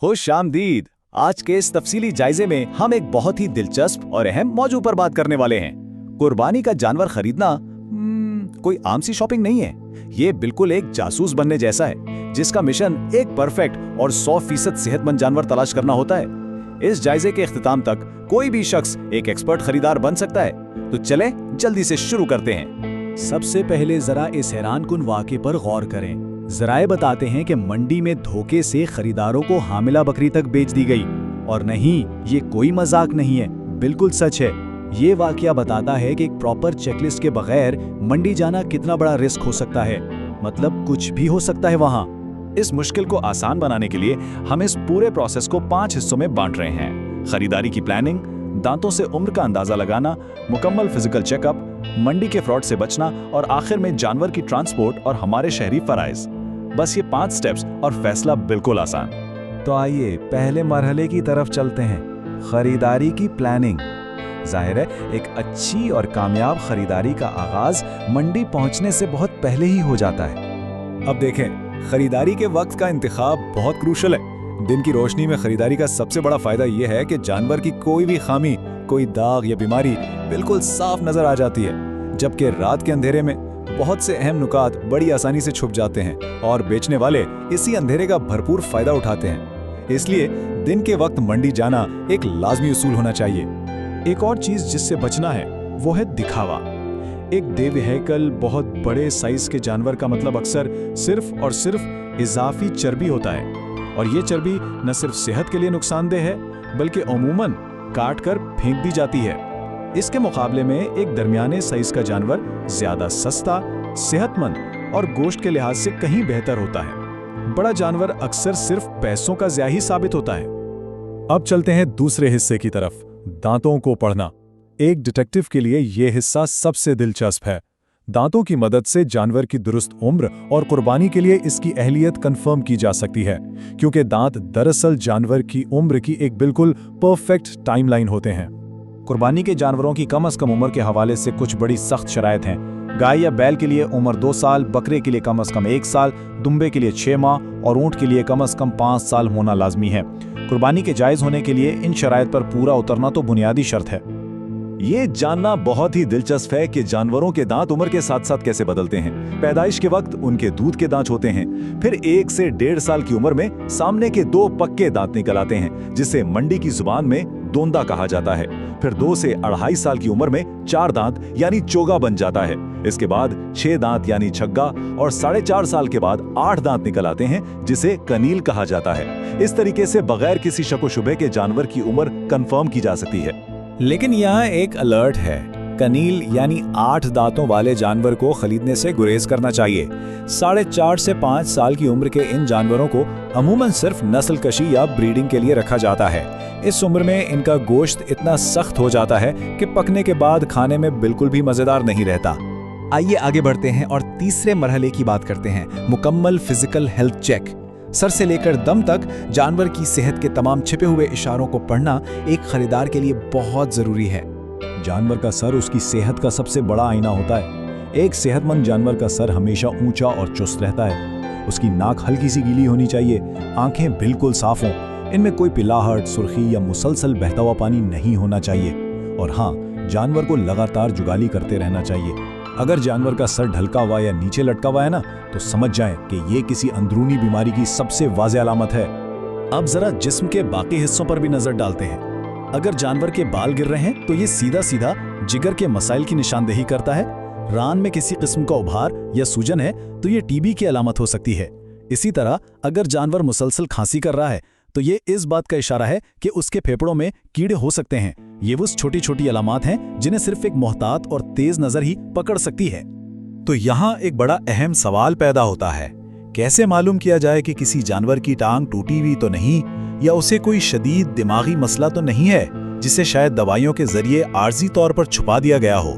खुश आमदीद। आज के इस तफसीली जायजे में हम एक बहुत ही दिलचस्प और अहम मौजू पर बात करने वाले हैं। कुर्बानी का जानवर खरीदना कोई आम सी शॉपिंग नहीं है। ये बिल्कुल एक जासूस बनने जैसा है, जिसका मिशन एक परफेक्ट और 100% सेहतमंद जानवर तलाश करना होता है। इस जायजे के इख्तिताम तक कोई भी शख्स एक एक्सपर्ट खरीदार बन सकता है। तो चले जल्दी से शुरू करते हैं। सबसे पहले जरा इस हैरानकुन वाक़े पर गौर करें। जराए बताते हैं कि मंडी में धोखे से खरीदारों को हामिला बकरी तक बेच दी गई। और नहीं, ये कोई मजाक नहीं है, बिल्कुल सच है। ये वाकया बताता है कि एक प्रॉपर चेकलिस्ट के बगैर मंडी जाना कितना बड़ा रिस्क हो सकता है। मतलब कुछ भी हो सकता है वहाँ। इस मुश्किल को आसान बनाने के लिए हम इस पूरे प्रोसेस को 5 हिस्सों में बांट रहे हैं। खरीदारी की प्लानिंग, दांतों से उम्र का अंदाजा लगाना, मुकम्मल फिजिकल चेकअप, मंडी के फ्रॉड से बचना और आखिर में जानवर की ट्रांसपोर्ट और हमारे शहरी फराइज। बस ये 5 स्टेप्स और फैसला बिल्कुल आसान। तो आइए पहले मरहले की तरफ चलते हैं, खरीदारी की प्लानिंग। जाहिर है, एक अच्छी और कामयाब खरीदारी का आगाज मंडी पहुंचने से बहुत पहले ही हो जाता है। अब देखें, खरीदारी के वक्त का इंतखाब बहुत क्रूशल है। दिन की रोशनी में खरीदारी का सबसे बड़ा फायदा यह है कि जानवर की कोई भी खामी, कोई दाग या बीमारी बिल्कुल साफ नजर आ जाती है, जबकि रात के अंधेरे में बहुत से अहम नुकात बड़ी आसानी से छुप जाते हैं और बेचने वाले इसी अंधेरे का भरपूर फायदा उठाते हैं। इसलिए दिन के वक्त मंडी जाना एक लाजमी उसूल होना चाहिए। एक और चीज जिससे बचना है वो है दिखावा। एक बेवहैकल बहुत बड़े साइज के जानवर का मतलब अक्सर सिर्फ और सिर्फ इजाफी चर्बी होता है, और ये चर्बी न सिर्फ सेहत के लिए नुकसानदेह है बल्कि अमूमन काट कर फेंक दी जाती है। इसके मुकाबले में एक दरमियाने साइज का जानवर ज्यादा सस्ता, सेहतमंद और गोश्त के लिहाज से कहीं बेहतर होता है। बड़ा जानवर अक्सर सिर्फ पैसों का ज़िया ही साबित होता है। अब चलते हैं दूसरे हिस्से की तरफ, दांतों को पढ़ना। एक डिटेक्टिव के लिए यह हिस्सा सबसे दिलचस्प है। दांतों की मदद से जानवर की दुरुस्त उम्र और कुर्बानी के लिए इसकी अहलियत कंफर्म की जा सकती है, क्योंकि दांत दरअसल जानवर की उम्र की एक बिल्कुल परफेक्ट टाइमलाइन होते हैं। कुर्बानी के जानवरों की कम से कम उम्र के हवाले से कुछ बड़ी सख्त शराइत हैं। गाय या बैल के लिए उम्र 2 साल, बकरे के लिए कम से कम 1 साल, दुम्बे के लिए 6 माह और ऊँट के लिए कम से कम 5 साल होना लाजमी है। कुर्बानी के जायज़ होने के लिए इन शराइत पर पूरा उतरना तो बुनियादी शर्त है। ये जानना बहुत ही दिलचस्प है कि जानवरों के दांत उम्र के साथ साथ कैसे बदलते हैं। पैदाइश के वक्त उनके दूध के दांत होते हैं, फिर 1 से 1.5 साल की उम्र में सामने के 2 पक्के दांत निकल आते हैं, जिसे मंडी की जुबान में दोंदा कहा जाता है। फिर 2 से 2.5 साल की उम्र में 4 दांत यानी चोगा बन जाता है। इसके बाद 6 दांत यानी छग्गा और 4.5 साल के बाद 8 दांत निकल आते हैं, जिसे कनील कहा जाता है। इस तरीके से बगैर किसी शक व शुबे के जानवर की उम्र कंफर्म की जा सकती है। लेकिन यहाँ एक अलर्ट है। कनील यानी 8 दांतों वाले जानवर को खरीदने से गुरेज करना चाहिए। 4.5 से 5 साल की उम्र के इन जानवरों को अमूमन सिर्फ नस्ल कशी या ब्रीडिंग के लिए रखा जाता है। इस उम्र में इनका गोश्त इतना सख्त हो जाता है कि पकने के बाद खाने में बिल्कुल भी मजेदार नहीं रहता। आइए आगे बढ़ते हैं और तीसरे मरहले की बात करते हैं, मुकम्मल फिजिकल हेल्थ चेक। सर से लेकर दम तक जानवर की सेहत के तमाम छिपे हुए इशारों को पढ़ना एक खरीदार के लिए बहुत जरूरी है। जानवर का सर उसकी सेहत का सबसे बड़ा आईना होता है। एक सेहतमंद जानवर का सर हमेशा ऊंचा और चुस्त रहता है। उसकी नाक हल्की सी गीली होनी चाहिए, आंखें बिल्कुल साफ हों, इनमें कोई पिलाहट, सुर्खी या मुसलसल बहता हुआ पानी नहीं होना चाहिए। और हाँ, जानवर को लगातार जुगाली करते रहना चाहिए। अगर जानवर का सर ढलका हुआ या नीचे लटका हुआ है ना, तो समझ जाएं कि ये किसी अंदरूनी बीमारी की सबसे वाज़ेह अलामत है। अब जरा जिस्म के बाकी हिस्सों पर भी नजर डालते हैं। अगर जानवर के बाल गिर रहे हैं तो ये सीधा सीधा जिगर के मसाइल की निशानदेही करता है। रान में किसी किस्म का उभार या सूजन है तो ये टीबी की अलामत हो सकती है। इसी तरह अगर जानवर मुसलसल खांसी कर रहा है तो ये इस बात का इशारा है कि उसके फेफड़ों में कीड़े हो सकते हैं। ये वो छोटी छोटी अलामात हैं जिन्हें सिर्फ एक मोहतात और तेज नजर ही पकड़ सकती है। तो यहाँ एक बड़ा अहम सवाल पैदा होता है, कैसे मालूम किया जाए कि किसी जानवर की टांग टूटी हुई तो नहीं, या उसे कोई शदीद दिमागी मसला तो नहीं है जिसे शायद दवाइयों के जरिए आर्जी तौर पर छुपा दिया गया हो।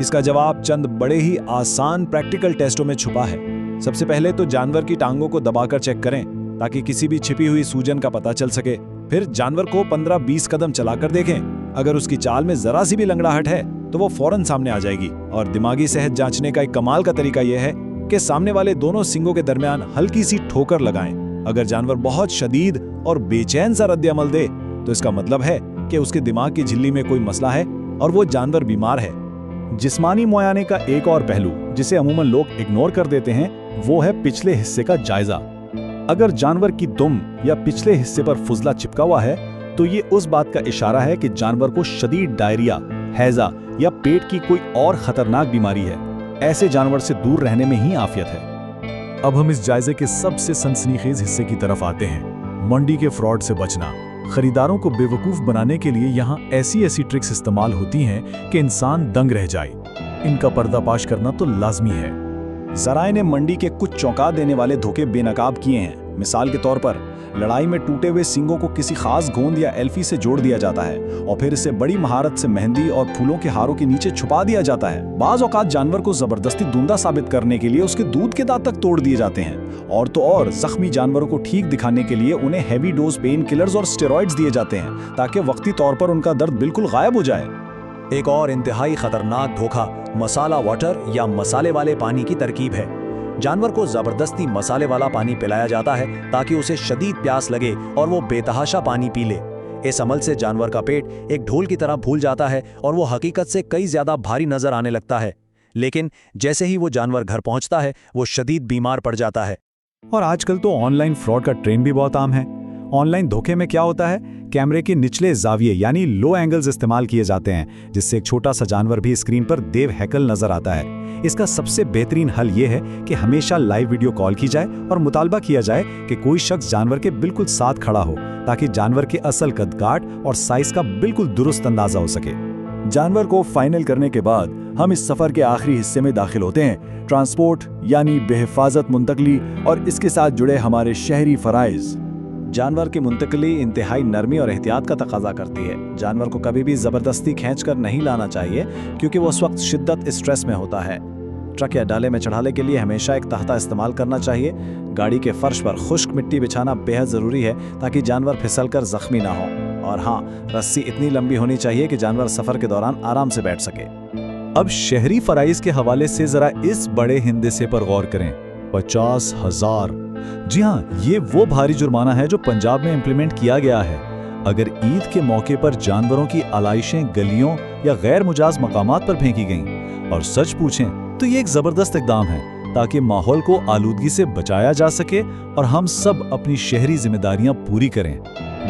इसका जवाब चंद बड़े ही आसान प्रैक्टिकल टेस्टों में छुपा है। सबसे पहले तो जानवर की टांगों को दबाकर चेक करें ताकि किसी भी छिपी हुई सूजन का पता चल सके। फिर जानवर को 15-20 कदम चलाकर देखें। अगर उसकी चाल में जरा सी भी लंगड़ाहट है तो वो फौरन सामने आ जाएगी। और दिमागी सेहत जांचने का एक कमाल का तरीका यह है कि सामने वाले दोनों सींगों के दरमियान हल्की सी ठोकर लगाएं। अगर जानवर बहुत शदीद और बेचैन सा रद्द-ए-अमल दे तो इसका मतलब है कि उसके दिमाग की झिल्ली में कोई मसला है और वो जानवर बीमार है। जिस्मानी मुआयने का एक और पहलू जिसे अमूमन लोग इग्नोर कर देते हैं वो है पिछले हिस्से का जायजा। अगर जानवर की दुम या पिछले हिस्से पर फुजला चिपका हुआ है तो ये उस बात का इशारा है कि जानवर को शदीद डायरिया, हैजा या पेट की कोई और खतरनाक बीमारी है। ऐसे जानवर से दूर रहने में ही आफियत है। अब हम इस जायजे के सबसे सनसनीखेज हिस्से की तरफ आते हैं, मंडी के फ्रॉड से बचना। खरीदारों को बेवकूफ बनाने के लिए यहाँ ऐसी ट्रिक्स इस्तेमाल होती हैं कि इंसान दंग रह जाए। इनका पर्दाफाश करना तो लाजमी है। ज़राए ने मंडी के कुछ चौंका देने वाले धोखे बेनकाब किए हैं। मिसाल के तौर पर लड़ाई में टूटे हुए सींगों को किसी खास गोंद या एल्फी से जोड़ दिया जाता है और फिर इसे बड़ी महारत से मेहंदी और फूलों के हारों के नीचे छुपा दिया जाता है। बाज़ औक़ात जानवर को जबरदस्ती दूंदा साबित करने के लिए उसके दूध के दांत तक तोड़ दिए जाते हैं। और तो और जख्मी जानवरों को ठीक दिखाने के लिए उन्हें हैवी डोज पेन किलर्स और स्टेरॉइड्स दिए जाते हैं ताकि वक्ती तौर पर उनका दर्द बिल्कुल गायब हो जाए। एक और इंतहाई खतरनाक धोखा मसाला वाटर या मसाले वाले पानी की तरकीब है। जानवर को जबरदस्ती मसाले वाला पानी पिलाया जाता है ताकि उसे शदीद प्यास लगे और वो बेतहाशा पानी पी ले। इस अमल से जानवर का पेट एक ढोल की तरह फूल जाता है और वो हकीकत से कई ज्यादा भारी नजर आने लगता है। लेकिन जैसे ही वो जानवर घर पहुंचता है वो शदीद बीमार पड़ जाता है। और आजकल तो ऑनलाइन फ्रॉड का ट्रेंड भी बहुत आम है। ऑनलाइन धोखे में क्या होता है, कैमरे के निचले जाविये यानी लो एंगल्स इस्तेमाल किए जाते हैं जिससे एक छोटा सा जानवर भी स्क्रीन पर देव हैकल नजर आता है। इसका सबसे बेहतरीन हल ये है कि हमेशा लाइव वीडियो कॉल की जाए और मुतालबा किया जाए कि कोई शख्स जानवर के बिल्कुल साथ खड़ा हो ताकि जानवर के असल कद-काठ और साइज का बिल्कुल दुरुस्त अंदाजा हो सके। जानवर को फाइनल करने के बाद हम इस सफर के आखिरी हिस्से में दाखिल होते हैं, ट्रांसपोर्ट यानी बेहिफाजत मुंतकली और इसके साथ जुड़े हमारे शहरी फराइज। जानवर की मुंतकली इंतहाई नरमी और एहतियात का तकाजा करती है। जानवर को कभी भी ज़बरदस्ती खींचकर नहीं लाना चाहिए क्योंकि वो उस वक्त शिद्दत स्ट्रेस में होता है। ट्रक या डाले में चढ़ाने के लिए हमेशा एक तख्ता इस्तेमाल करना चाहिए। गाड़ी के फर्श पर खुश्क मिट्टी बिछाना बेहद ज़रूरी है ताकि जानवर फिसलकर ज़ख्मी ना हो। और हाँ, रस्सी इतनी लंबी होनी चाहिए कि जानवर सफ़र के दौरान आराम से बैठ सके। अब शहरी फराइज के हवाले से जरा इस बड़े हिंदिसे पर गौर करें, 50,000। जी हाँ, ये वो भारी जुर्माना है जो पंजाब में इम्प्लीमेंट किया गया है। अगर ईद के मौके पर जानवरों की आलाइशें गलियों या गैर मुजाज मकामात पर फेंकी गईं, और सच पूछें तो ये एक जबरदस्त इकदाम है ताकि माहौल को आलूदगी से बचाया जा सके और हम सब अपनी शहरी जिम्मेदारियां पूरी करें।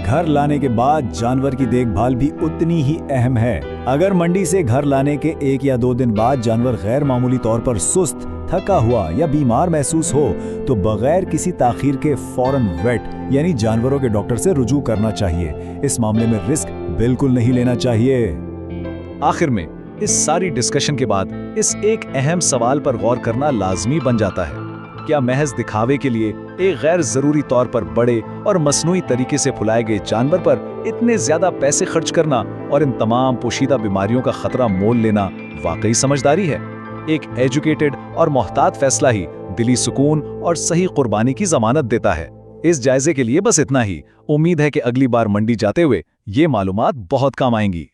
घर लाने के बाद जानवर की देखभाल भी उतनी ही अहम है। अगर मंडी से घर लाने के 1 या 2 दिन बाद जानवर गैर मामूली तौर पर सुस्त, थका हुआ या बीमार महसूस हो तो बगैर किसी ताखीर के फौरन वेट यानी जानवरों के डॉक्टर से रुजू करना चाहिए। इस मामले में रिस्क बिल्कुल नहीं लेना चाहिए। आखिर में इस सारी डिस्कशन के बाद इस एक अहम सवाल पर गौर करना लाजमी बन जाता है, क्या महज दिखावे के लिए एक गैर जरूरी तौर पर बड़े और मसनूई तरीके से फुलाए गए जानवर पर इतने ज्यादा पैसे खर्च करना और इन तमाम पोशीदा बीमारियों का खतरा मोल लेना वाकई समझदारी है? एक एजुकेटेड और मोहतात फैसला ही दिली सुकून और सही कुर्बानी की जमानत देता है। इस जायजे के लिए बस इतना ही। उम्मीद है कि अगली बार मंडी जाते हुए ये मालूमात बहुत काम आएंगी।